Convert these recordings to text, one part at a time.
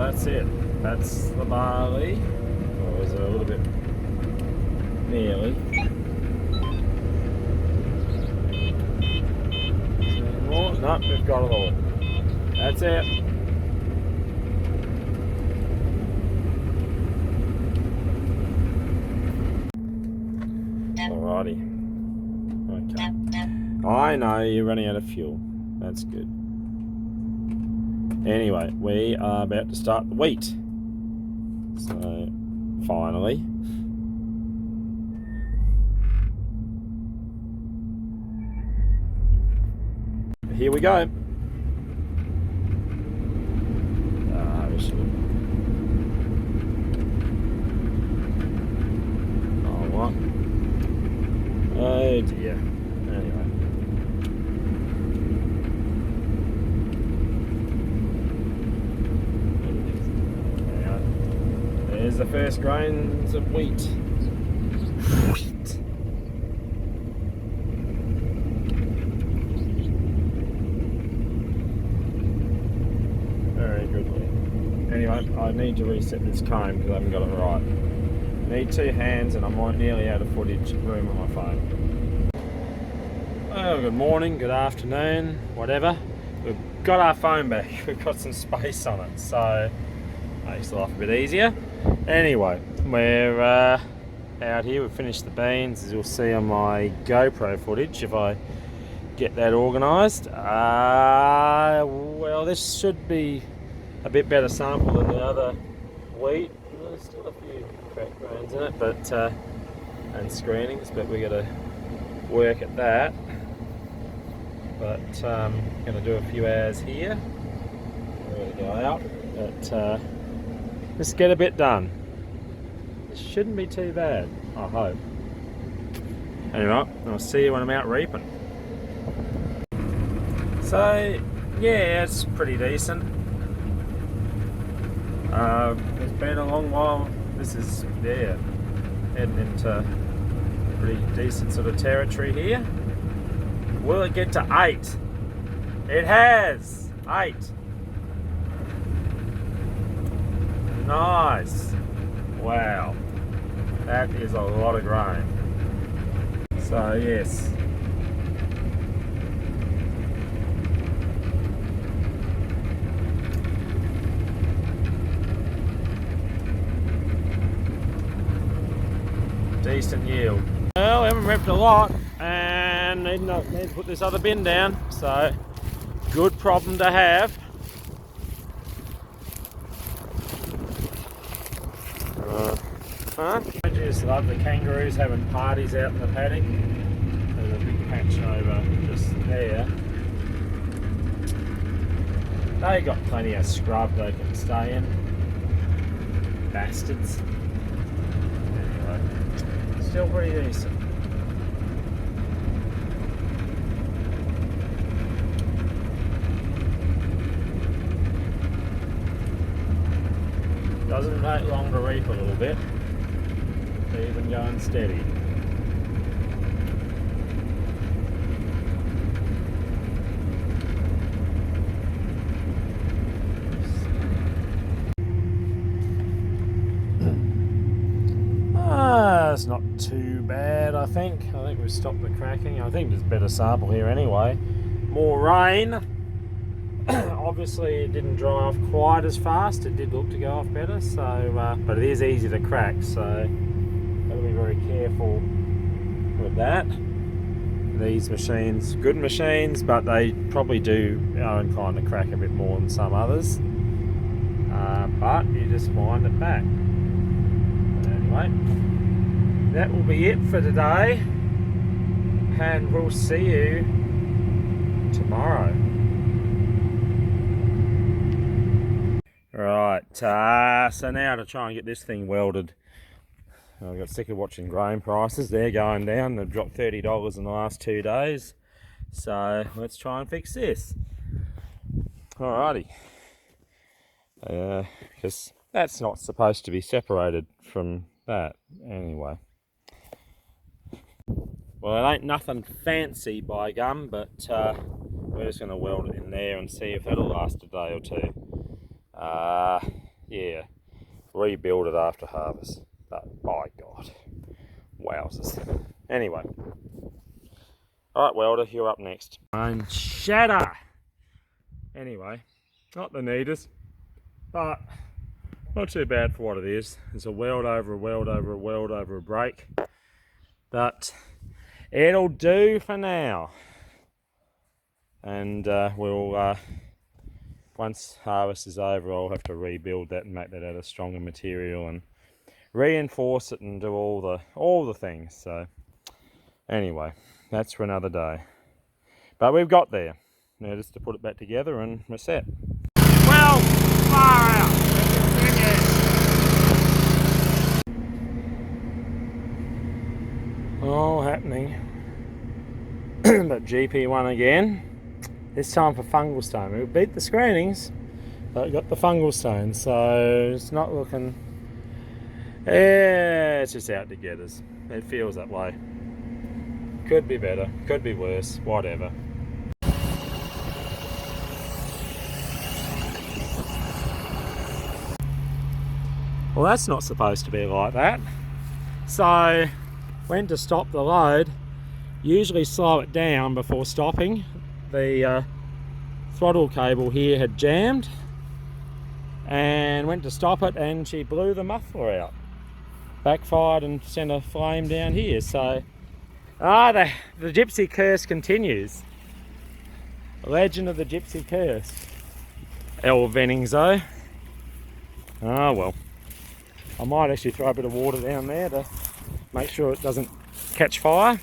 that's it. That's the barley. Or is it a little bit nearly? More? No, we've got it all. That's it. Alrighty. Okay. I know you're running out of fuel. That's good. Anyway, we are about to start the wheat. So, finally. Here we go. Oh, what? Oh dear. Anyway. There's the first grains of wheat. Very goodly. Anyway, I need to reset this comb because I haven't got it right. I need two hands and I'm nearly out of footage room on my phone. Oh, good morning, good afternoon, whatever. We've got our phone back. We've got some space on it, so makes life a bit easier. Anyway, we're out here. We've finished the beans, as you'll see on my GoPro footage if I get that organised. Well, this should be a bit better sample than the other wheat. There's still a few crack grains in it, but and screenings, but we got to work at that. But going to do a few hours here. We're going to go out, but just get a bit done. It shouldn't be too bad, I hope. Anyway, I'll see you when I'm out reaping. So, yeah, it's pretty decent. It's been a long while. This is, yeah, heading into pretty decent sort of territory here. Will it get to 8? It has! 8. Nice. Wow. That is a lot of grain. So, yes. Decent yield. Well, we haven't repped a lot and need to put this other bin down, so good problem to have. I just love the kangaroos having parties out in the paddock. There's a big patch over just there. They got plenty of scrub they can stay in. Bastards. Anyway, still pretty decent. Doesn't take long to reap a little bit. Even going steady. It's not too bad, I think. I think we've stopped the cracking. I think there's better sample here anyway. More rain. Obviously it didn't dry off quite as fast. It did look to go off better, so but it is easy to crack, so got to be very careful with that. These machines, good machines, but they probably do own kind of crack a bit more than some others. But you just wind it back. But anyway, that will be it for today, and we'll see you tomorrow. Right, so now to try and get this thing welded. I got sick of watching grain prices. They're going down. They've dropped $30 in the last 2 days. So let's try and fix this. Alrighty. Because that's not supposed to be separated from that anyway. Well, it ain't nothing fancy by gum, but we're just going to weld it in there and see if it'll last a day or two. yeah, rebuild it after harvest. But by God, wowzers. Anyway, all right, welder, you're up next. And shatter. Anyway, not the neatest, but not too bad for what it is. It's a weld over a weld over a weld over a break, but it'll do for now. And we'll once harvest is over, I'll have to rebuild that and make that out of stronger material and reinforce it and do all the things. So anyway, that's for another day. But we've got there. Now just to put it back together and we're set. Well, far out. All happening. But GP1 again. This time for fungal stone. We beat the screenings, but we got the fungal stone, so it's not looking. It's just out to get us. It feels that way. Could be better, could be worse, whatever. Well, that's not supposed to be like that. So, went to stop the load. Usually slow it down before stopping. The throttle cable here had jammed and went to stop it, and she blew the muffler out. Backfired and sent a flame down here. So the gypsy curse continues. The legend of the gypsy curse. El Venningso. Oh well. I might actually throw a bit of water down there to make sure it doesn't catch fire.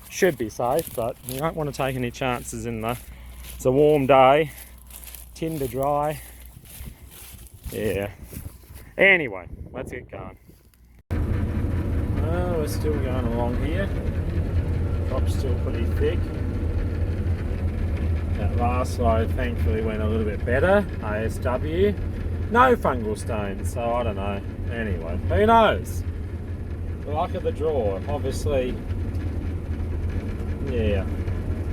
Should be safe, but you don't want to take any chances in it's a warm day, tinder dry. Yeah. Anyway, let's get going. Well, we're still going along here. Crop's still pretty thick. That last load thankfully went a little bit better. ASW. No fungal stones, so I don't know. Anyway, who knows? The luck of the draw, obviously. Yeah,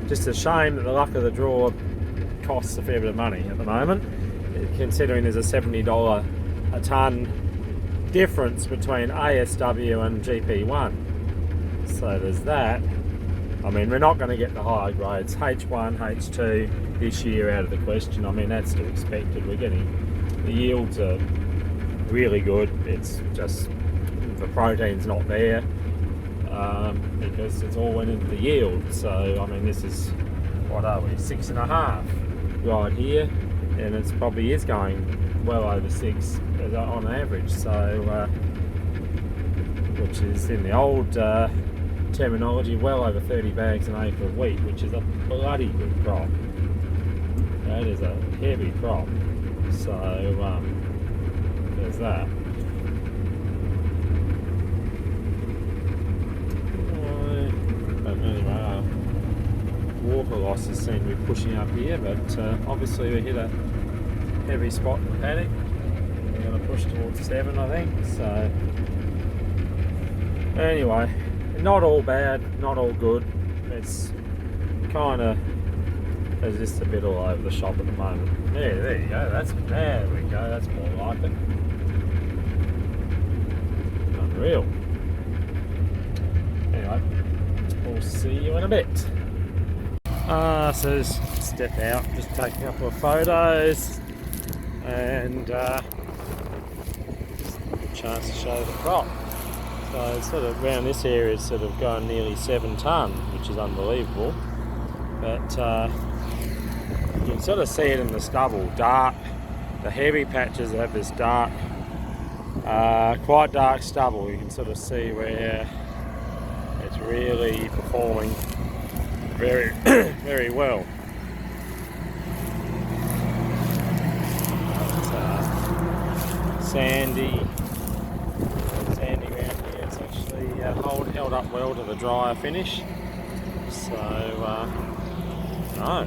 just a shame that the luck of the draw costs a fair bit of money at the moment, considering there's a $70 a tonne difference between ASW and GP1. So there's that. I mean, we're not going to get the higher grades. H1, H2 this year out of the question. I mean, that's to be expected. We're getting, the yields are really good. It's just the protein's not there. Because it's all went into the yield. So I mean, this is, what are we, 6.5 right here, and it probably is going well over 6 on average. So which is in the old terminology, well over 30 bags an acre of wheat, which is a bloody good crop. That is a heavy crop. So there's that. Anyway, water losses seem to be pushing up here, but obviously we hit a heavy spot in the paddock. We're going to push towards 7, I think. So anyway, not all bad, not all good. It's kind of, there's just a bit all over the shop at the moment. There you go. There we go. That's more like it. Unreal. Anyway. We'll see you in a bit. So just step out, just take a couple of photos, and just a chance to show the crop. So it's sort of around this area, it's sort of going nearly 7 tonne, which is unbelievable. But you can sort of see it in the stubble, dark. The heavy patches have this dark, quite dark stubble. You can sort of see where it's really performing very, very well. It's sandy around here. It's actually held up well to the drier finish. So, no,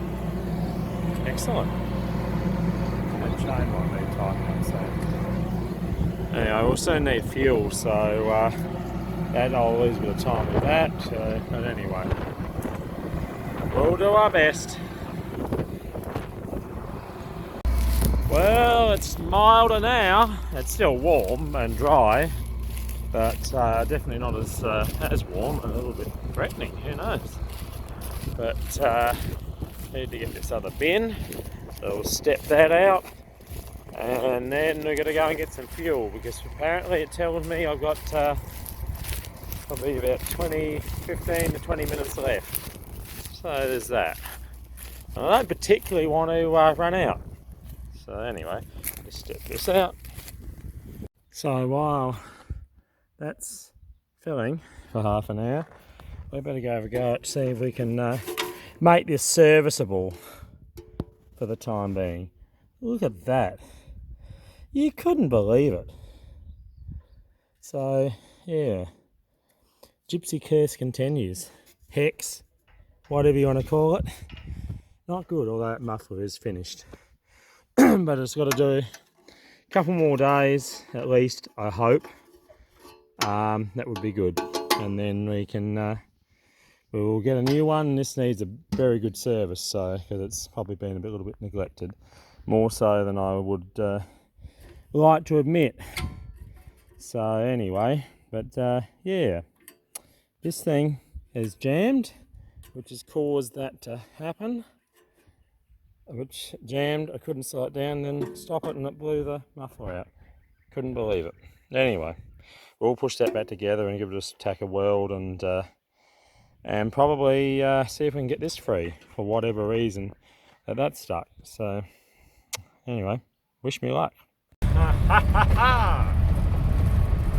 excellent. That chain might need tightening up, so. Anyway, I also need fuel, so that I'll lose a bit of time with that. But anyway, we'll do our best. Well, it's milder now. It's still warm and dry, but definitely not as warm, and a little bit threatening, who knows. But need to get this other bin, so we'll step that out, and then we're going to go and get some fuel, because apparently it tells me I've got probably about 15 to 20 minutes left. So there's that. I don't particularly want to run out. So anyway, let's step this out. So while that's filling for half an hour, we better go have a go at see if we can make this serviceable for the time being. Look at that. You couldn't believe it. So yeah, Gypsy curse continues. Hex, whatever you want to call it. Not good, although that muffler is finished. But it's got to do a couple more days at least, I hope. That would be good. And then we can we'll get a new one. This needs a very good service, so because it's probably been a little bit neglected, more so than I would like to admit. So anyway, but yeah, this thing is jammed, which has caused that to happen. Which jammed, I couldn't slow it down, then stop it, and it blew the muffler out. Couldn't believe it. Anyway, we'll push that back together and give it a tack of weld, and probably see if we can get this free for whatever reason that's stuck. So anyway, wish me luck.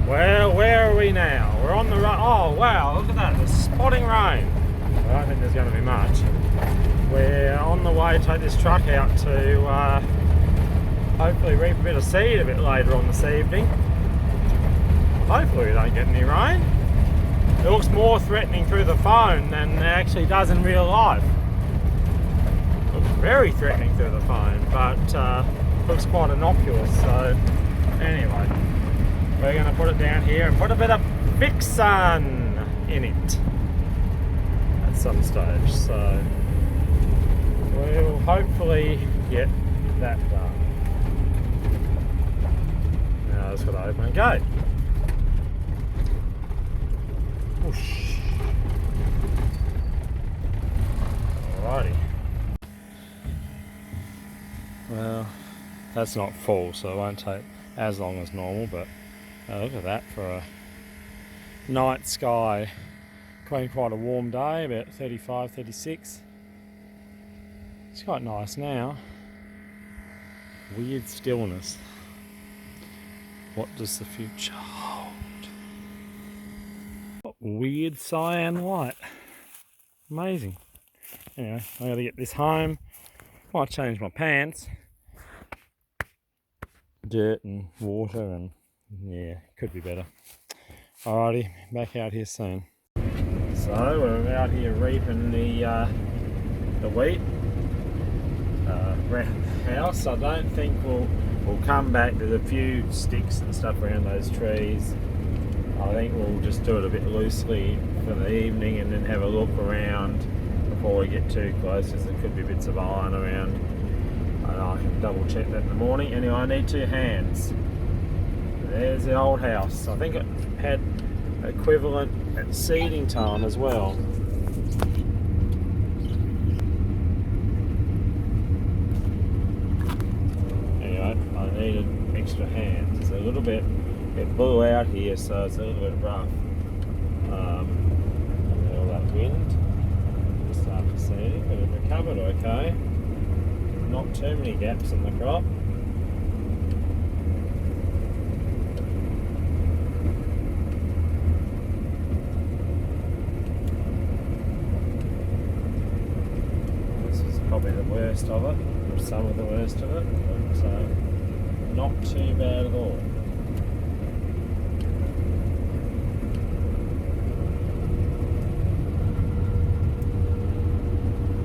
Well, where are we now? We're on the road. Oh wow, look at that, the spotting rain. I don't think there's going to be much. We're on the way to take this truck out to hopefully reap a bit of seed a bit later on this evening. Hopefully we don't get any rain. It looks more threatening through the phone than it actually does in real life. It looks very threatening through the phone, but looks quite innocuous. So anyway, we're going to put it down here and put a bit of Vixen in it at some stage. So we'll hopefully get that done. Now I've just got to open a gate. Whoosh. Alrighty. Well, that's not full, so it won't take as long as normal, but look at that for a night sky. Been quite a warm day, about 35, 36. It's quite nice now. Weird stillness. What does the future hold? What weird cyan light. Amazing. Anyway, I gotta get this home. Might change my pants. Dirt and water, and yeah, could be better. Alrighty, back out here soon. So we're out here reaping the wheat around the house. I don't think we'll come back. There's a few sticks and stuff around those trees. I think we'll just do it a bit loosely for the evening and then have a look around before we get too close, because there could be bits of iron around. I can double check that in the morning. Anyway, I need two hands. There's the old house. I think it had equivalent at seeding time as well. Anyway, I needed extra hands. It's a little bit, it blew out here, so it's a little bit rough. And all that wind just after seeding, but it recovered okay. Not too many gaps in the crop. This is probably the worst of it, or some of the worst of it, but not too bad at all.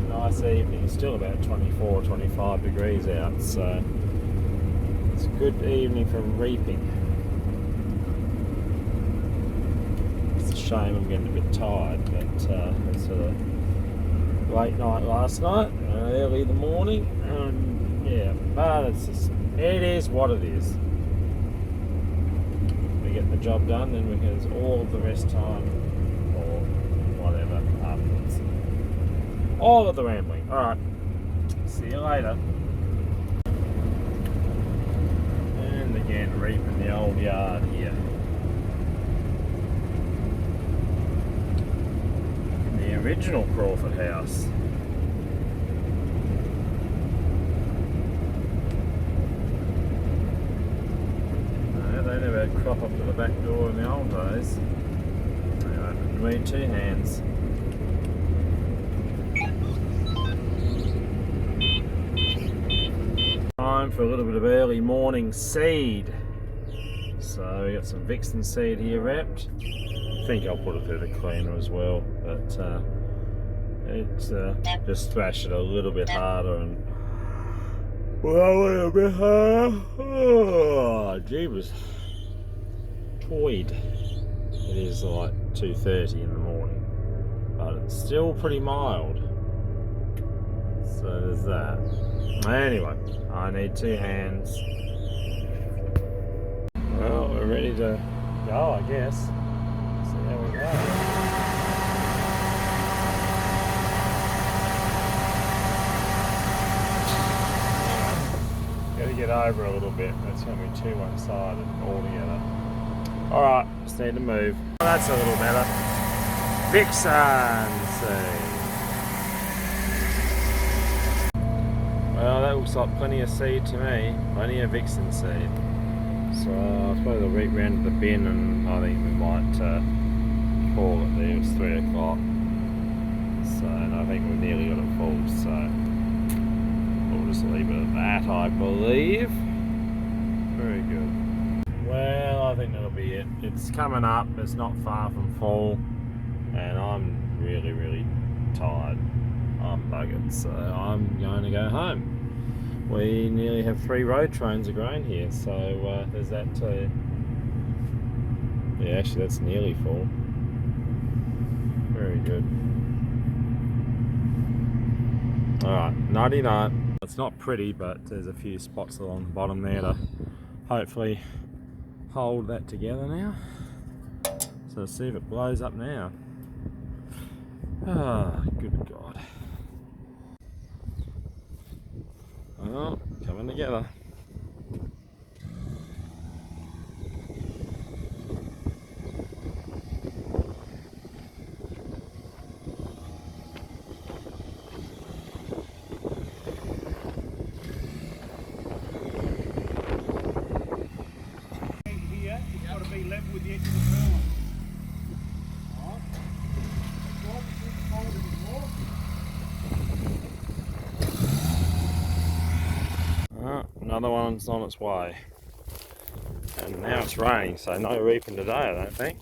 Nice evening, still about 24, 25 degrees out, so it's a good evening for reaping. It's a shame I'm getting a bit tired, but it's a late night last night, early in the morning, yeah, but it's just It is what it is. We get the job done, then we can all the rest time or whatever afterwards. All of the rambling. Alright. See you later. And again, reaping the old yard here. The original Crawford house. They never had crop up to the back door in the old days. Anyway, you need two hands. Time for a little bit of early morning seed. So we got some Vixen seed here wrapped. I think I'll put it through the cleaner as well, but just thrash it a little bit harder and blow it a bit harder. Oh, jeebus. Toyed. It is like 2:30 in the morning, but it's still pretty mild. So there's that. Anyway, I need two hands. Well, we're ready to go, I guess. See how we go. Got to get over a little bit. That's going to be too one-sided altogether. Alright, just need to move. Well, that's a little better. Vixen seed. Well, that looks like plenty of seed to me. Plenty of Vixen seed. So I suppose I'll reach round to the bin and I think we might call it there. It's 3 o'clock. So, and I think we've nearly got it full, so we'll just leave it at that, I believe. Very good. Well, I think that'll be it. It's coming up, it's not far from full, and I'm really, really tired. I'm buggered, so I'm going to go home. We nearly have 3 road trains of grain here, so there's that too. Yeah, actually that's nearly full. Very good. Alright, nighty-night. It's not pretty, but there's a few spots along the bottom there to hopefully hold that together now. So let's see if it blows up now. Ah, good God. Oh, coming together. Here, it's got to be level with the edge of the furlong. Another one's on its way. And now it's raining, so no reaping today, I don't think.